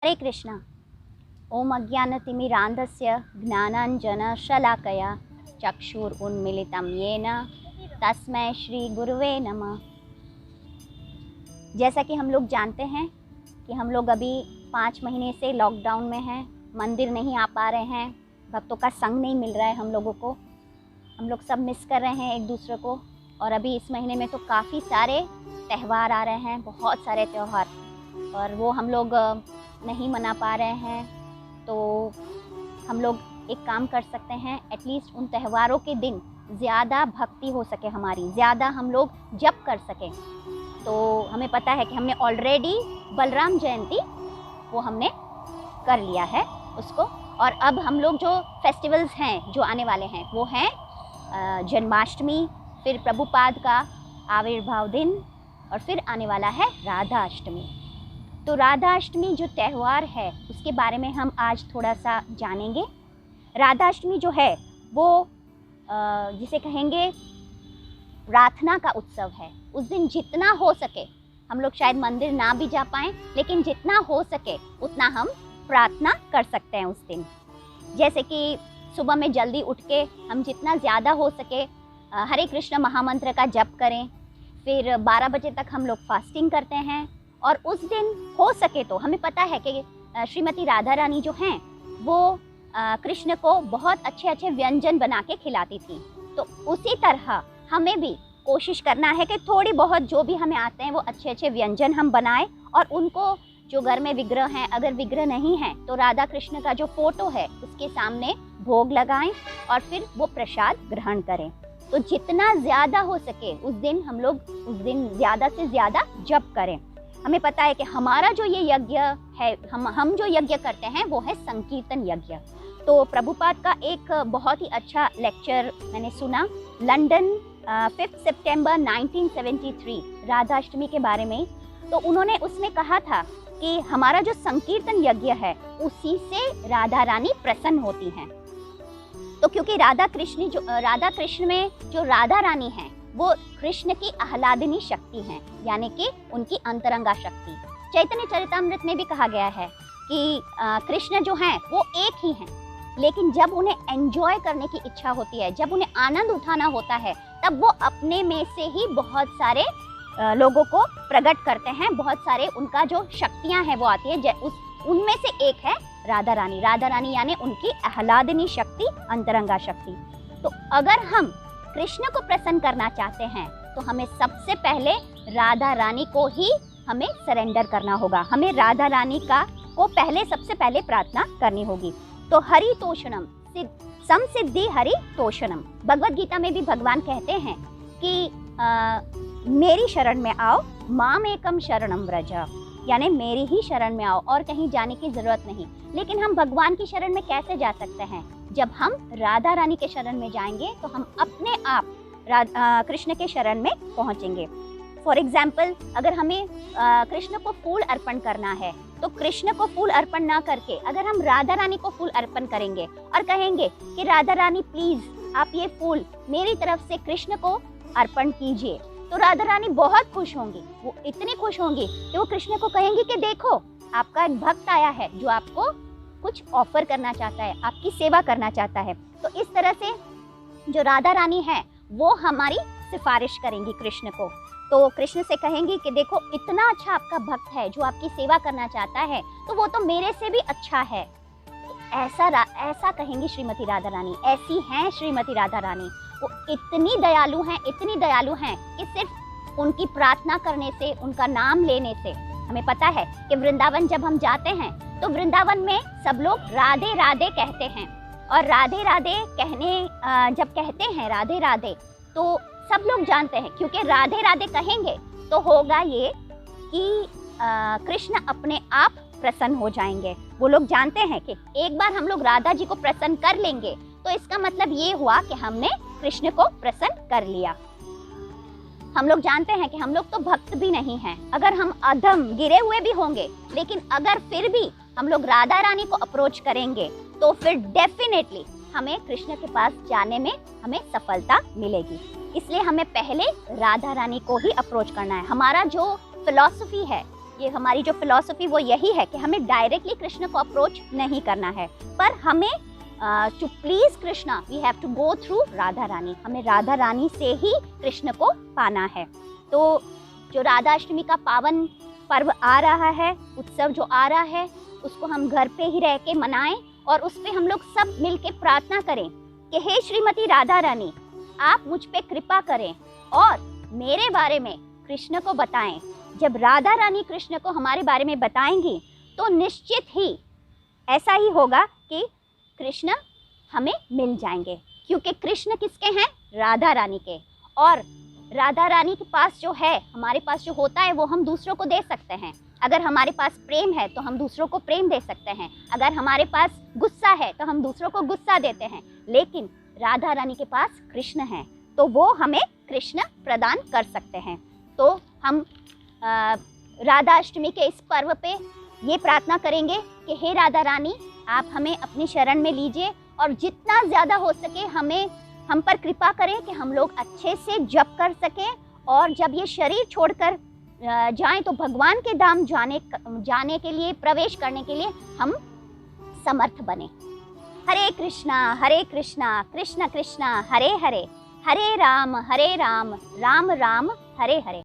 हरे कृष्णा। ओम अज्ञानतिमिरान्धस्य ज्ञानाञ्जनशलाकया चक्षुरुन्मीलितं येन तस्मै श्री गुरुवे नमः। जैसा कि हम लोग जानते हैं कि हम लोग अभी 5 महीने से लॉकडाउन में हैं, मंदिर नहीं आ पा रहे हैं, भक्तों का संग नहीं मिल रहा है हम लोगों को, हम लोग सब मिस कर रहे हैं एक दूसरे को। और अभी इस महीने में तो काफ़ी सारे त्यौहार आ रहे हैं, बहुत सारे त्यौहार, और वो हम लोग नहीं मना पा रहे हैं। तो हम लोग एक काम कर सकते हैं, एटलीस्ट उन त्योहारों के दिन ज़्यादा भक्ति हो सके हमारी, ज़्यादा हम लोग जप कर सकें। तो हमें पता है कि हमने ऑलरेडी बलराम जयंती वो हमने कर लिया है उसको, और अब हम लोग जो फेस्टिवल्स हैं जो आने वाले हैं वो हैं जन्माष्टमी, फिर प्रभुपाद का आविर्भाव दिन, और फिर आने वाला है राधा अष्टमी। तो राधा अष्टमी जो त्यौहार है उसके बारे में हम आज थोड़ा सा जानेंगे। राधा अष्टमी जो है वो जिसे कहेंगे प्रार्थना का उत्सव है। उस दिन जितना हो सके, हम लोग शायद मंदिर ना भी जा पाएँ, लेकिन जितना हो सके उतना हम प्रार्थना कर सकते हैं उस दिन। जैसे कि सुबह में जल्दी उठ के हम जितना ज़्यादा हो सके हरे कृष्ण महामंत्र का जप करें। फिर 12 बजे तक हम लोग फास्टिंग करते हैं, और उस दिन हो सके तो हमें पता है कि श्रीमती राधा रानी जो हैं वो कृष्ण को बहुत अच्छे अच्छे व्यंजन बना के खिलाती थी। तो उसी तरह हमें भी कोशिश करना है कि थोड़ी बहुत जो भी हमें आते हैं वो अच्छे अच्छे व्यंजन हम बनाएं, और उनको जो घर में विग्रह हैं, अगर विग्रह नहीं है तो राधा कृष्ण का जो फोटो है उसके सामने भोग लगाएं और फिर वो प्रसाद ग्रहण करें। तो जितना ज़्यादा हो सके उस दिन हम लोग उस दिन ज़्यादा से ज़्यादा जप करें। हमें पता है कि हमारा जो ये यज्ञ है, हम जो यज्ञ करते हैं वो है संकीर्तन यज्ञ। तो प्रभुपाद का एक बहुत ही अच्छा लेक्चर मैंने सुना लंदन 5 सितंबर 1973 राधा अष्टमी के बारे में। तो उन्होंने उसमें कहा था कि हमारा जो संकीर्तन यज्ञ है उसी से राधा रानी प्रसन्न होती हैं। तो क्योंकि राधा कृष्ण में जो राधा रानी है वो कृष्ण की आह्लादिनी शक्ति हैं, यानी कि उनकी अंतरंगा शक्ति। चैतन्य चरितामृत में भी कहा गया है कि कृष्ण जो हैं वो एक ही हैं, लेकिन जब उन्हें एंजॉय करने की इच्छा होती है, जब उन्हें आनंद उठाना होता है, तब वो अपने में से ही बहुत सारे लोगों को प्रकट करते हैं। बहुत सारे उनका जो शक्तियां हैं वो आती है, उनमें से एक है राधा रानी। राधा रानी यानी उनकी आह्लादिनी शक्ति, अंतरंगा शक्ति। तो अगर हम कृष्ण को प्रसन्न करना चाहते हैं तो हमें सबसे पहले राधा रानी को ही हमें सरेंडर करना होगा। हमें राधा रानी को सबसे पहले प्रार्थना करनी होगी। तो हरि तोषणम समसिद्धि हरि तोषणम, भगवद गीता में भी भगवान कहते हैं कि मेरी शरण में आओ, माम एकम शरणम व्रज, यानी मेरी ही शरण में आओ और कहीं जाने की जरूरत नहीं। लेकिन हम भगवान की शरण में कैसे जा सकते हैं? जब हम राधा रानी के शरण में जाएंगे तो हम अपने आप कृष्ण के शरण में पहुंचेंगे। फॉर एग्जाम्पल, अगर हमें कृष्ण को फूल अर्पण करना है तो कृष्ण को फूल अर्पण ना करके अगर हम राधा रानी को फूल अर्पण करेंगे और कहेंगे कि राधा रानी प्लीज आप ये फूल मेरी तरफ से कृष्ण को अर्पण कीजिए, तो राधा रानी बहुत खुश होंगी। वो इतनी खुश होंगी कि वो कृष्ण को कहेंगी कि देखो आपका एक भक्त आया है जो आपको कुछ ऑफर करना चाहता है, आपकी सेवा करना चाहता है। तो इस तरह से जो राधा रानी है वो हमारी सिफारिश करेंगी कृष्ण को। तो कृष्ण से कहेंगी कि देखो इतना अच्छा आपका भक्त है जो आपकी सेवा करना चाहता है, तो वो तो मेरे से भी अच्छा है। तो ऐसा कहेंगी श्रीमती राधा रानी। ऐसी हैं श्रीमती राधा रानी, वो इतनी दयालु हैं कि सिर्फ उनकी प्रार्थना करने से, उनका नाम लेने से, हमें पता है कि वृंदावन जब हम जाते हैं तो वृंदावन में सब लोग राधे राधे कहते हैं, और राधे राधे जब कहते हैं राधे राधे तो सब लोग जानते हैं, क्योंकि राधे राधे कहेंगे तो होगा ये कि कृष्ण अपने आप प्रसन्न हो जाएंगे। वो लोग जानते हैं कि एक बार हम लोग राधा जी को प्रसन्न कर लेंगे तो इसका मतलब ये हुआ कि हमने कृष्ण को प्रसन्न कर लिया। हम लोग जानते हैं कि हम लोग तो भक्त भी नहीं हैं, अगर हम अधम गिरे हुए भी होंगे, लेकिन अगर फिर भी हम लोग राधा रानी को अप्रोच करेंगे तो फिर डेफिनेटली हमें कृष्ण के पास जाने में हमें सफलता मिलेगी। इसलिए हमें पहले राधा रानी को ही अप्रोच करना है। हमारा जो फिलॉसफी है ये हमारी जो फिलॉसफी वो यही है कि हमें डायरेक्टली कृष्ण को अप्रोच नहीं करना है, पर हमें to please Krishna we have to go through Radha Rani. हमें राधा रानी से ही कृष्ण को पाना है। तो जो राधा अष्टमी का पावन पर्व आ रहा है, उत्सव जो आ रहा है, उसको हम घर पे ही रह के मनाएं और उस पे हम लोग सब मिल के प्रार्थना करें कि हे श्रीमती राधा रानी, आप मुझ पे कृपा करें और मेरे बारे में कृष्ण को बताएं। जब राधा रानी कृष्ण को हमारे बारे में बताएंगी तो निश्चित ही ऐसा ही होगा कि कृष्ण हमें मिल जाएंगे, क्योंकि कृष्ण किसके हैं? राधा रानी के। और राधा रानी के पास जो है, हमारे पास जो होता है वो हम दूसरों को दे सकते हैं। अगर हमारे पास प्रेम है तो हम दूसरों को प्रेम दे सकते हैं, अगर हमारे पास गुस्सा है तो हम दूसरों को गुस्सा देते हैं। लेकिन राधा रानी के पास कृष्ण है तो वो हमें कृष्ण प्रदान कर सकते हैं। तो हम राधा अष्टमी के इस पर्व पे ये प्रार्थना करेंगे कि हे राधा रानी, आप हमें अपनी शरण में लीजिए और जितना ज़्यादा हो सके हम पर कृपा करें कि हम लोग अच्छे से जप कर सकें और जब ये शरीर छोड़कर जाएं तो भगवान के धाम जाने के लिए, प्रवेश करने के लिए हम समर्थ बने। हरे कृष्णा कृष्ण कृष्ण हरे हरे, हरे राम राम राम हरे हरे।